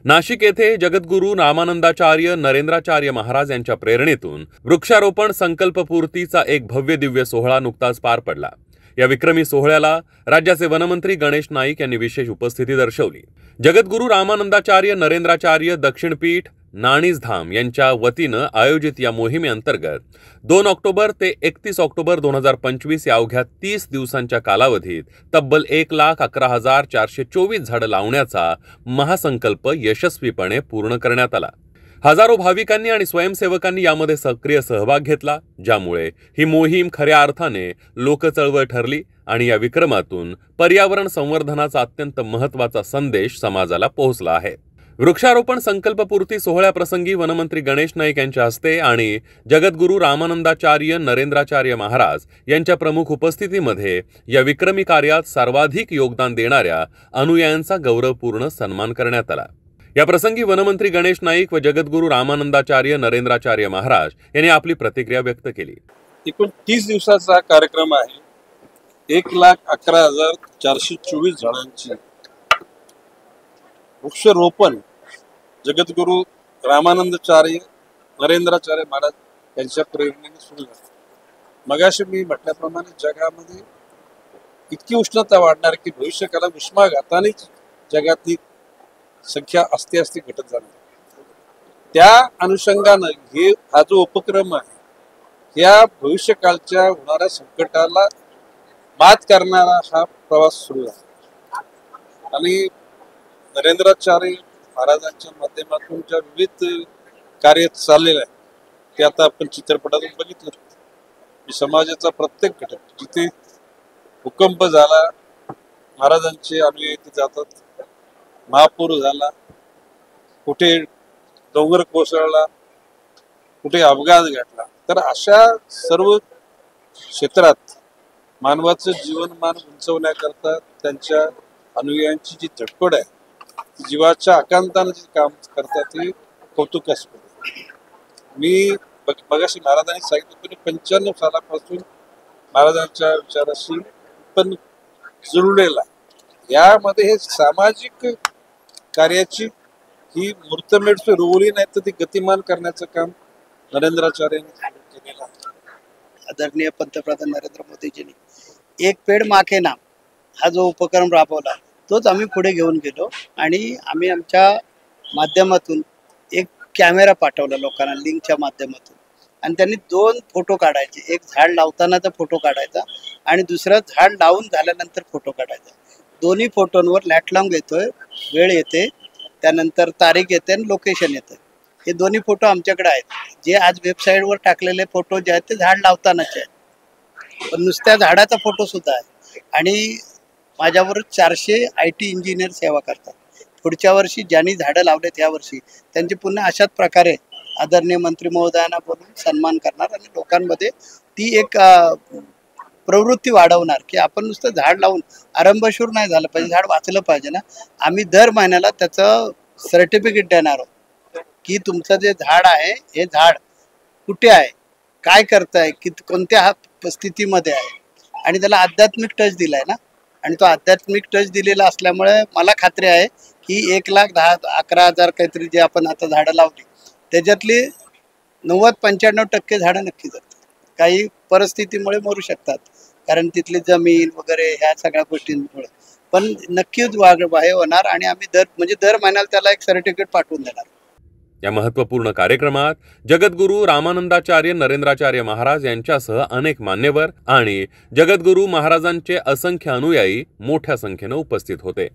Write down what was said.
नाशिक येथे जगद्गुरू रामानंदाचार्य नरेंद्राचार्य महाराज यांच्या प्रेरणेतून वृक्षारोपण संकल्पपूर्तीचा एक भव्य दिव्य सोहळा नुकताच पार पडला। या विक्रमी सोहळ्याला राज्याचे वनमंत्री गणेश नाईक यांनी विशेष उपस्थिती दर्शवली। जगद्गुरू रामानंदाचार्य नरेंद्राचार्य दक्षिणपीठ नाणीजधाम यांच्या वतीनं आयोजित या मोहिमेअंतर्गत 2 ऑक्टोबर ते 31 ऑक्टोबर 2025 या अवघ्या 30 दिवसांच्या कालावधीत तब्बल 1,11,424 झाडं लावण्याचा महासंकल्प यशस्वीपणे पूर्ण करण्यात आला। हजारो भाविकांनी आणि स्वयंसेवकांनी यामध्ये सक्रिय सहभाग घेतला, ज्यामुळे ही मोहीम खऱ्या अर्थाने लोकचळवळ ठरली आणि या विक्रमातून पर्यावरण संवर्धनाचा अत्यंत महत्त्वाचा संदेश समाजाला पोहोचला आहे। वृक्षारोपण संकल्पपूर्ती सोहळ्याप्रसंगी वनमंत्री गणेश नाईक यांच्या हस्ते आणि जगद्गुरू रामानंदाचार्य नरेंद्राचार्य महाराज यांच्या प्रमुख उपस्थितीमध्ये या विक्रमी कार्यात सर्वाधिक योगदान देणाऱ्या अनुयायांचा गौरवपूर्ण सन्मान करण्यात आला। या प्रसंगी वनमंत्री गणेश नाईक व जगद्गुरू रामानंदाचार्य नरेंद्राचार्य महाराज यांनी आपली प्रतिक्रिया व्यक्त केली। एकूण 30 दिवसाचा कार्यक्रम आहे। 1,11,424 झाडांची वृक्षरोपण जगद्गुरू रामानंदाचार्य नरेंद्राचार्य महाराज यांच्या प्रेरणेने सुरू झाले। मगाशी मी म्हटल्याप्रमाणे जगामध्ये इतकी उष्णता वाढणार की भविष्यकाळात उष्माघाताने जगातली संख्या असते घटत जाणार। त्या अनुषंगाने हा जो उपक्रम आहे या भविष्यकाळच्या होणाऱ्या संकटाला मात करणारा हा प्रवास सुरू आहे आणि नरेंद्राचार्य महाराजांच्या माध्यमातून ज्या विविध कार्य चाललेलं आहे ते आता आपण चित्रपटातून बघितलं। समाजाचा प्रत्येक घटक जिथे भूकंप झाला महाराजांचे अनुयायी तिथे जातात, महापूर झाला, कुठे डोंगर कोसळला, कुठे अपघात घडला, तर अशा सर्व क्षेत्रात मानवाचं जीवनमान उंचवण्याकरता त्यांच्या अनुयायांची जी धडपड आहे, जीवाच्या आकांताने जे काम करतात ते कौतुकास्पद आहे। मी मगाशी महाराजांनी सांगितलं की 95 सालापासून महाराजांच्या विचाराशी पण जुळलेला यामध्ये हे सामाजिक कार्याची ही मूर्तमेढ रोवली नाही तर ती गतिमान करण्याचं काम नरेंद्राचार्यांनी केलेलं आहे। आदरणीय पंतप्रधान नरेंद्र मोदीजींनी एक पेड माँ के नाम हा जो उपक्रम राबवला तोच आम्ही पुढे घेऊन गेलो आणि आम्ही आमच्या माध्यमातून एक कॅमेरा पाठवला लोकांना लिंकच्या माध्यमातून आणि त्यांनी 2 फोटो काढायचे, एक झाड लावतानाचा फोटो काढायचा आणि दुसरा झाड लावून झाल्यानंतर फोटो काढायचा। दोन्ही फोटोंवर लॅटलॉंग येतोय, वेळ येते, त्यानंतर तारीख येते आणि लोकेशन येतं। हे दोन्ही फोटो आमच्याकडे आहेत। जे आज वेबसाईटवर टाकलेले फोटो जे आहेत ते झाड लावतानाचे आहेत, पण नुसत्या झाडाचा फोटो सुद्धा आहे आणि माझ्याबरोबर 400 IT इंजिनियर सेवा करतात। पुढच्या वर्षी ज्यांनी झाडं लावलेत या वर्षी त्यांचे पुन्हा अशाच प्रकारे आदरणीय मंत्री महोदयांना बोलून सन्मान करणार आणि लोकांमध्ये ती एक प्रवृत्ती वाढवणार की आपण नुसतं झाड लावून आरंभशूर नाही झालं पाहिजे, झाड वाचलं पाहिजे ना। आम्ही दर महिन्याला त्याचं सर्टिफिकेट देणार आहोत की तुमचं जे झाड आहे हे झाड कुठे आहे, काय करताय, कोणत्या स्थितीमध्ये आहे आणि त्याला आध्यात्मिक टच दिलाय ना। आणि तो आध्यात्मिक टच दिलेला असल्यामुळे मला खात्री आहे की 1,11,000 काहीतरी जे आपण आता झाडं लावली त्याच्यातली 90-95% झाडं नक्की जातात। काही परिस्थितीमुळे मरू शकतात कारण तिथली जमीन वगैरे ह्या सगळ्या गोष्टींमुळे, पण नक्कीच हे होणार आणि आम्ही दर महिन्याला त्याला एक सर्टिफिकेट पाठवून देणार। या महत्त्वपूर्ण कार्यक्रमात जगद्गुरू रामानंदाचार्य नरेंद्राचार्य महाराज यांच्यासह अनेक मान्यवर आणि जगद्गुरू महाराजांचे असंख्य अनुयायी मोठ्या संख्येने उपस्थित होते।